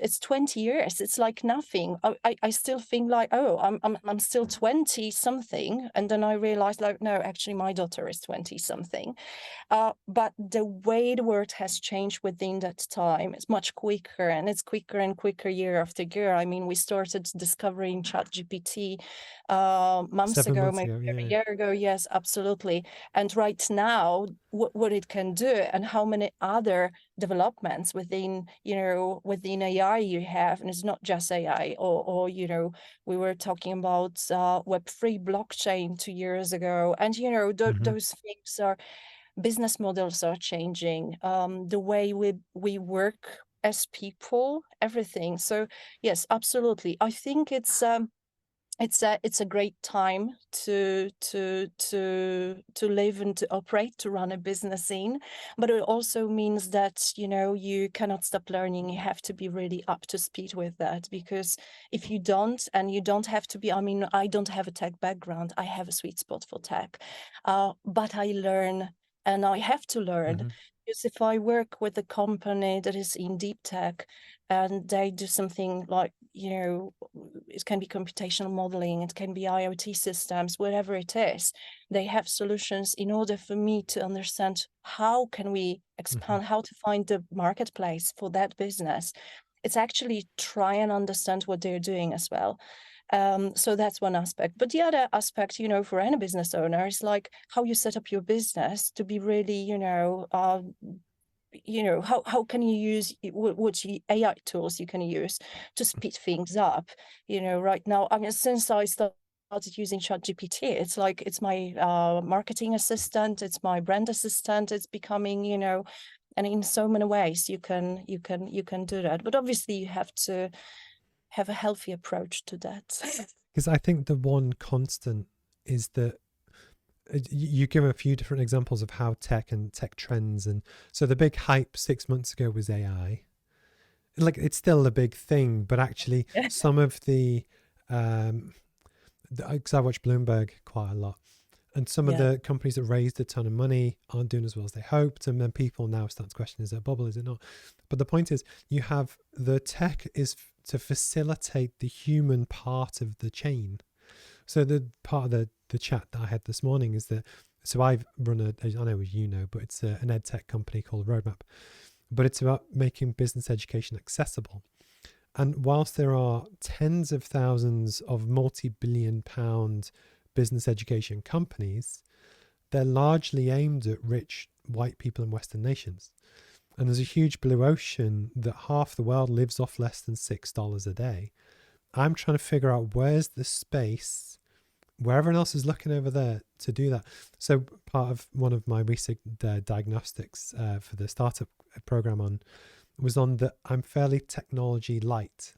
it's 20 years. It's like nothing. I still think like, oh, I'm still 20 something. And then I realized like, no, actually my daughter is 20 something. But the way the world has changed within that time is much quicker, and it's quicker and quicker year after year. I mean, we started discovering ChatGPT months Seven ago, months maybe ago, a yeah. year ago. Yes, absolutely. And right now, what it can do, and how many other developments within, within AI you have, and it's not just AI, or we were talking about Web3 blockchain 2 years ago, and Hmm. those things are, business models are changing, the way we work as people, everything. So yes, absolutely. I think it's a great time to live and to operate, to run a business in. But it also means that you cannot stop learning. You have to be really up to speed with that, because if you don't, and you don't have to be, I mean, I don't have a tech background. I have a sweet spot for tech, but I learn, and I have to learn. Hmm. Because if I work with a company that is in deep tech, and they do something like, it can be computational modeling, it can be IoT systems, whatever it is, they have solutions. In order for me to understand how can we Hmm. expand, how to find the marketplace for that business, it's actually try and understand what they're doing as well. So that's one aspect. But the other aspect, for any business owner, is like how you set up your business to be really, how can you use what AI tools you can use to speed things up. Right now, I mean, since I started using ChatGPT, it's like it's my marketing assistant, it's my brand assistant, it's becoming, and in so many ways you can do that. But obviously you have to have a healthy approach to that. Because I think the one constant is that you give a few different examples of how tech and tech trends, and so the big hype 6 months ago was AI. Like it's still a big thing, but actually Yeah. some of um, because I watch Bloomberg quite a lot, and some of Yeah. the companies that raised a ton of money aren't doing as well as they hoped, and then people now start to question: is it a bubble? Is it not? But the point is, you have the tech is to facilitate the human part of the chain. So the part of the chat that I had this morning is that, so I've run I know you know, but it's an ed tech company called Roadmap, but it's about making business education accessible. And whilst there are tens of thousands of multi-billion pound business education companies, they're largely aimed at rich white people in Western nations. And there's a huge blue ocean that half the world lives off less than $6 a day. I'm trying to figure out where's the space where everyone else is looking over there to do that. So part of one of my recent diagnostics for the startup program was on that I'm fairly technology light.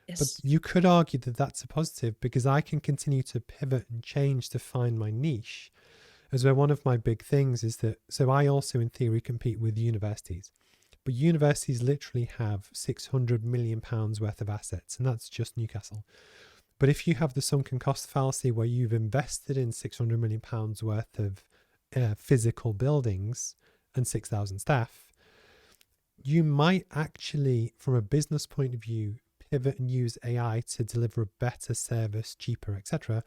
But Yes. you could argue that that's a positive because I can continue to pivot and change to find my niche. As where one of my big things is that, so I also in theory compete with universities, but universities literally have £600 million worth of assets, and that's just Newcastle. But if you have the sunken cost fallacy where you've invested in £600 million worth of physical buildings and 6,000 staff, you might actually, from a business point of view, pivot and use AI to deliver a better service, cheaper, etc.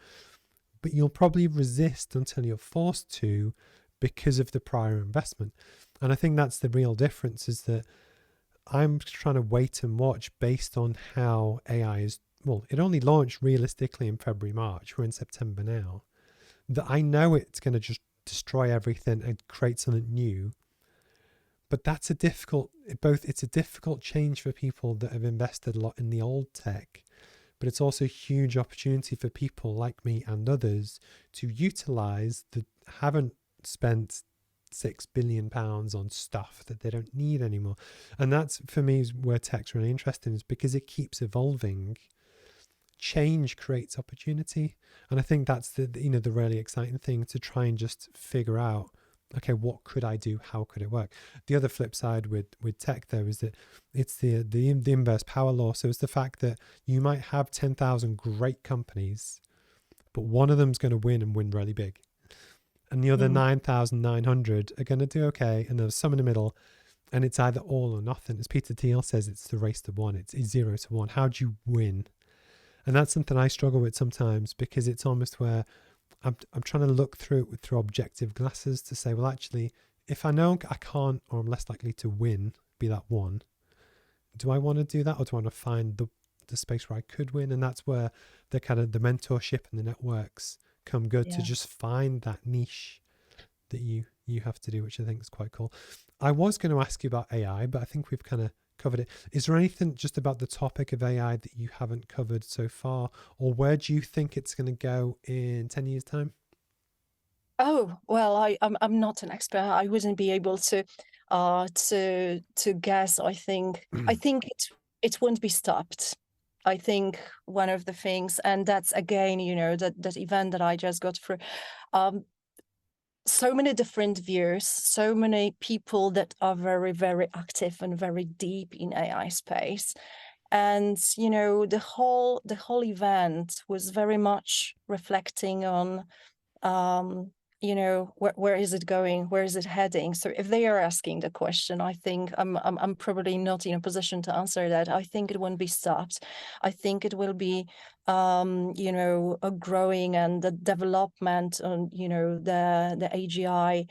But you'll probably resist until you're forced to because of the prior investment. And I think that's the real difference is that I'm trying to wait and watch based on how AI is. Well, it only launched realistically in February, March. We're in September now. That I know it's going to just destroy everything and create something new. But that's a difficult, it's a difficult change for people that have invested a lot in the old tech. But it's also a huge opportunity for people like me and others to utilize the haven't spent £6 billion on stuff that they don't need anymore. And that's for me is where tech's really interesting is because it keeps evolving. Change creates opportunity. And I think that's the really exciting thing to try and just figure out, okay, what could I do? How could it work? The other flip side with tech though is that it's the inverse power law. So it's the fact that you might have 10,000 great companies, but one of them's going to win and win really big, and the other Mm. 9,900 are going to do okay, and there's some in the middle. And it's either all or nothing. As Peter Thiel says, it's the race to one. It's 0 to 1. How do you win? And that's something I struggle with sometimes, because it's almost where I'm trying to look through it through objective glasses to say, well, actually, if I know I can't, or I'm less likely to win, be that one, do I want to do that, or do I want to find the space where I could win? And that's where the kind of the mentorship and the networks come good, to Yeah. just find that niche that you have to do, which I think is quite cool. I was going to ask you about AI, but I think we've kind of covered it. Is there anything just about the topic of AI that you haven't covered so far, or where do you think it's going to go in 10 years time? Oh, well, I'm not an expert. I wouldn't be able to guess. I think it won't be stopped. I think one of the things, and that's again, that event that I just got through, um, so many different views, so many people that are very, very active and very deep in AI space. And the whole event was very much reflecting on, um, where is it going, where is it heading. So if they are asking the question, I think I'm probably not in a position to answer that. I think it won't be stopped. I think it will be a growing, and the development on the AGI.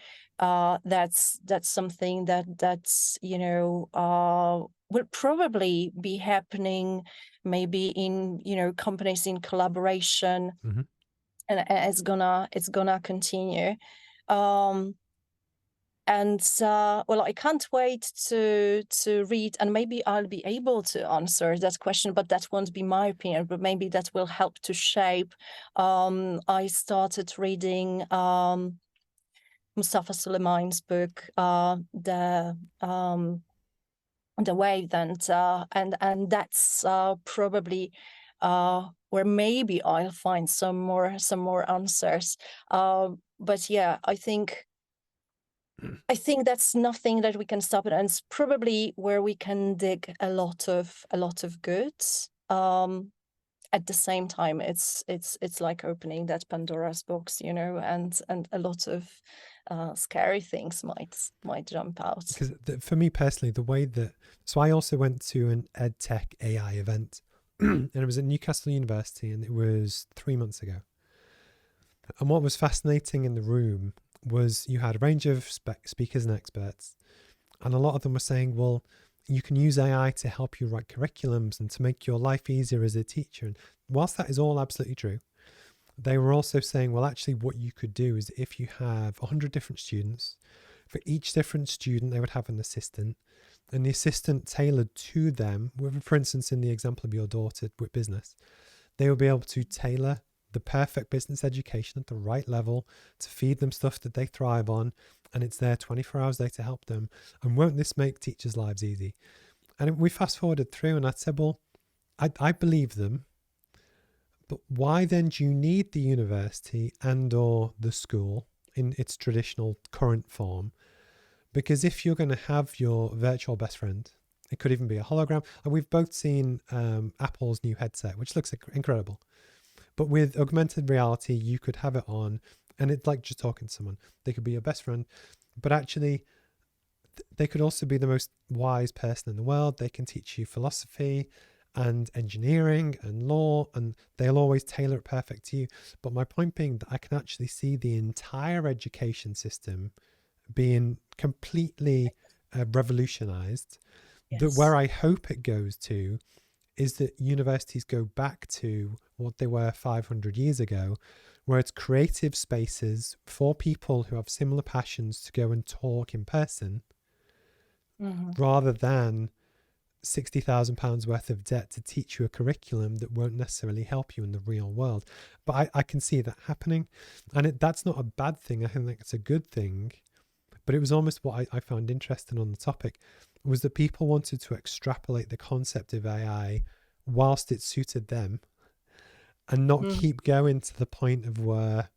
That's something that's will probably be happening, maybe in companies in collaboration, Mm-hmm. and it's gonna continue. um and well, I can't wait to read, and maybe I'll be able to answer that question, but that won't be my opinion, but maybe that will help to shape. I started reading Mustafa Suleyman's book, the Wave, and that's probably where maybe I'll find some more answers. But yeah, I think that's nothing that we can stop it, and it's probably where we can dig a lot of goods. At the same time, it's like opening that Pandora's box, and a lot of scary things might jump out. Because for me personally, the way that, so I also went to an EdTech AI event, and it was at Newcastle University, and it was 3 months ago. And what was fascinating in the room was you had a range of speakers and experts, and a lot of them were saying, well, you can use AI to help you write curriculums and to make your life easier as a teacher. And whilst that is all absolutely true, they were also saying, well, actually, what you could do is, if you have 100 different students, for each different student, they would have an assistant, and the assistant tailored to them, for instance, in the example of your daughter with business, they will be able to tailor the perfect business education at the right level to feed them stuff that they thrive on, and it's there 24 hours a day to help them. And won't this make teachers' lives easy? And we fast forwarded through, and I said, well, I believe them, but why then do you need the university and or the school in its traditional current form? Because if you're going to have your virtual best friend, it could even be a hologram. And we've both seen Apple's new headset, which looks incredible. But with augmented reality, you could have it on, and it's like just talking to someone. They could be your best friend, but actually, they could also be the most wise person in the world. They can teach you philosophy and engineering and law, and they'll always tailor it perfect to you. But my point being that I can actually see the entire education system being completely revolutionized. That Yes. where I hope it goes to is that universities go back to what they were 500 years ago, where it's creative spaces for people who have similar passions to go and talk in person, Mhm. rather than £60,000 worth of debt to teach you a curriculum that won't necessarily help you in the real world. But I can see that happening, and that's not a bad thing. I think it's a good thing. But it was almost what I found interesting on the topic was that people wanted to extrapolate the concept of AI whilst it suited them, and not Mhm. keep going to the point of where,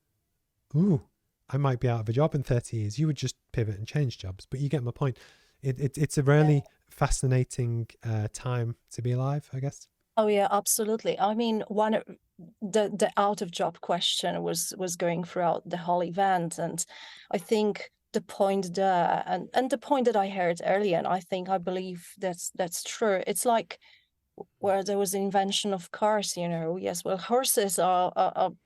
ooh, I might be out of a job in 30 years. You would just pivot and change jobs. But you get my point. It's a really fascinating time to be alive, I guess. Oh yeah, absolutely. I mean, the out of job question was going throughout the whole event, and I think the point there, and the point that I heard earlier, and I believe that's true. It's like where there was the invention of cars, yes, well, horses are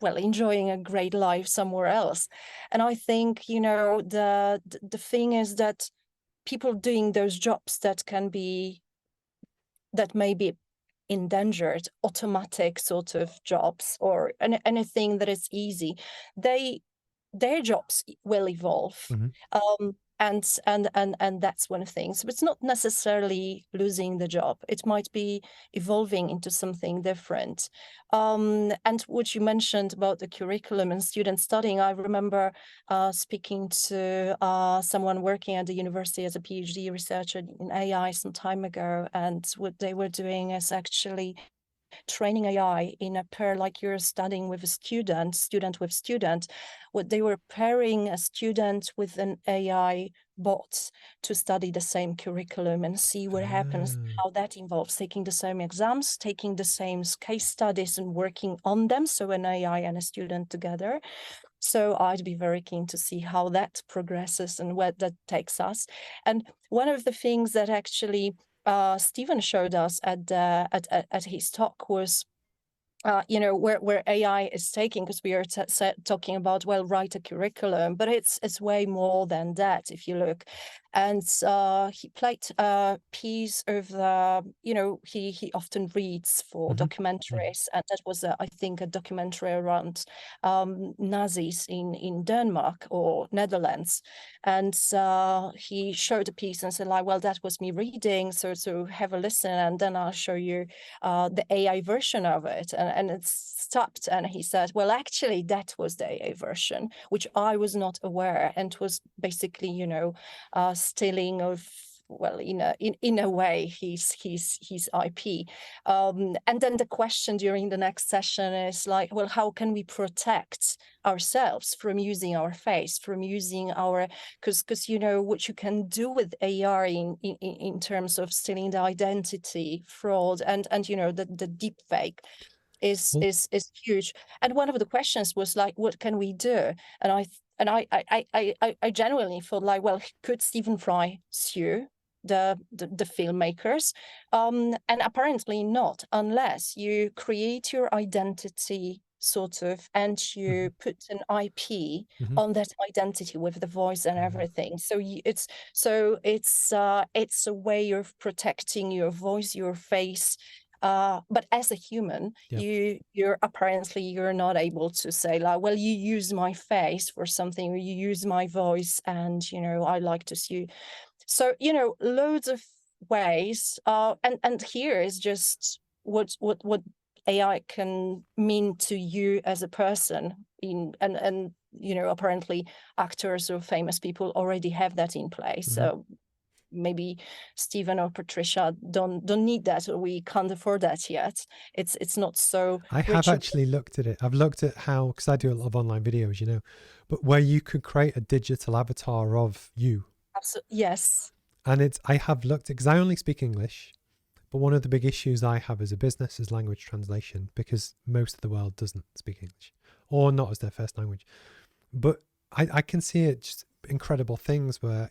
well enjoying a great life somewhere else. And I think, the thing is that people doing those jobs that may be endangered, automatic sort of jobs, or anything that is easy, their jobs will evolve. Mhm. And that's one thing. So it's not necessarily losing the job. It might be evolving into something different. And what you mentioned about the curriculum and student studying, I remember speaking to someone working at the university as a PhD researcher in AI some time ago, and what they were doing is actually training AI in a pair, like you're studying with a student with student. What they were pairing a student with an AI bot to study the same curriculum and see what happens, Ah. how that involves taking the same exams, taking the same case studies and working on them. So an AI and a student together. So I'd be very keen to see how that progresses and where that takes us. And one of the things that actually Stephen showed us at his talk was where AI is taking, because we are talking about, well, write a curriculum, but it's way more than that if you look. And he played a piece of he often reads for Mhm. Mhm. documentaries, and that was I think a documentary around Nazis in Denmark or Netherlands. And he showed a piece and said, like, well, that was me reading, so have a listen, and then I'll show you the AI version of it. And it stopped, and he said, well, actually, that was the AI version, which I was not aware, and was basically, stealing of, well, in a way, his IP. And then the question during the next session is like, well, how can we protect ourselves from using our face, from using our, because what you can do with AI in terms of stealing the identity, fraud, and the deep fake Well, is huge. And one of the questions was like, what can we do? And I genuinely thought, like, well, could Stephen Fry sue the filmmakers? And apparently not, unless you create your identity sort of, and mhm. you put an IP Mhm. on that identity with the voice and Ah. everything. It's a way of protecting your voice, your face. But as a human, Yeah. you're not able to say, like, well, you use my face for something, or you use my voice, and I like to see you. So loads of ways. And here is just what AI can mean to you as a person. And apparently actors or famous people already have that in place. Mhm. So maybe Stephen or Patricia don't need that, or we can't afford that yet. It's not so I have rich. actually looked at it. I've looked at how, because I do a lot of online videos, but where you could create a digital avatar of you. Yes. And I have looked at, because I only speak English, but one of the big issues I have as a business is language translation, because most of the world doesn't speak English, or not as their first language. But I can see it, just incredible things where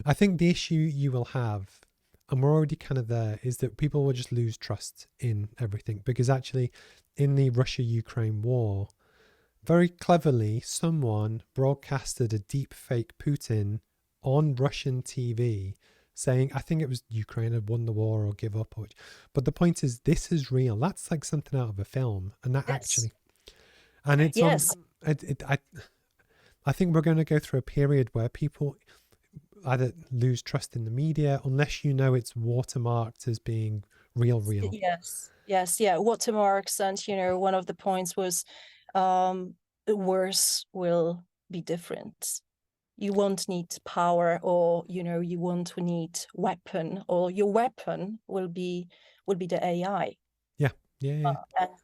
I think the issue you will have, and we're already kind of there, is that people will just lose trust in everything. Because actually, in the Russia-Ukraine war, very cleverly, someone broadcasted a deep fake Putin on Russian TV saying, I think it was Ukraine had won the war or give up. But the point is, this is real. That's like something out of a film. And that Yes. actually, and it's on, Yes. I think we're going to go through a period where people either lose trust in the media, unless it's watermarked as being real. Yes. Yeah. Watermarks, and one of the points was, worse will be different. You won't need power, or you won't need weapon, or your weapon will be the AI. Yeah. Yeah.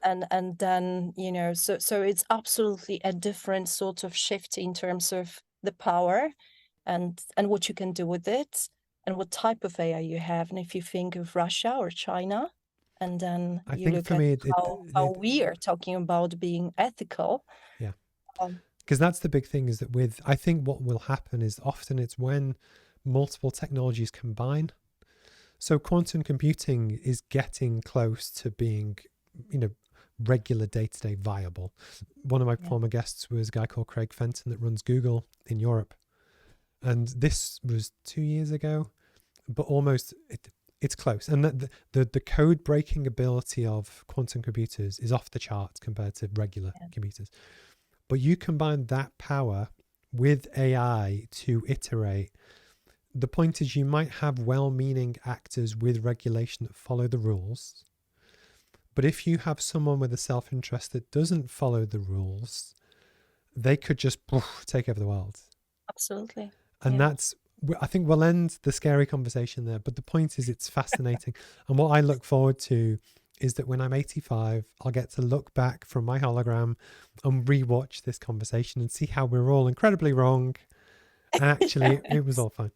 And then so it's absolutely a different sort of shift in terms of the power, and what you can do with it, and what type of AI you have. And if you think of Russia or China, and then I you think look for at me, how we are talking about being ethical. yeah. um, Because that's the big thing, is that I think what will happen is often it's when multiple technologies combine. So quantum computing is getting close to being, regular day-to-day viable. One of my Yeah. former guests was a guy called Craig Fenton that runs Google in Europe. And this was 2 years ago, but almost it's close. And the code breaking ability of quantum computers is off the charts compared to regular computers. But you combine that power with AI to iterate. The point is, you might have well-meaning actors with regulation that follow the rules. But if you have someone with a self-interest that doesn't follow the rules, they could just take over the world. Absolutely. And I think we'll end the scary conversation there. But the point is, it's fascinating. And what I look forward to is that when I'm 85, I'll get to look back from my hologram and rewatch this conversation and see how we're all incredibly wrong. And actually, it was all fine.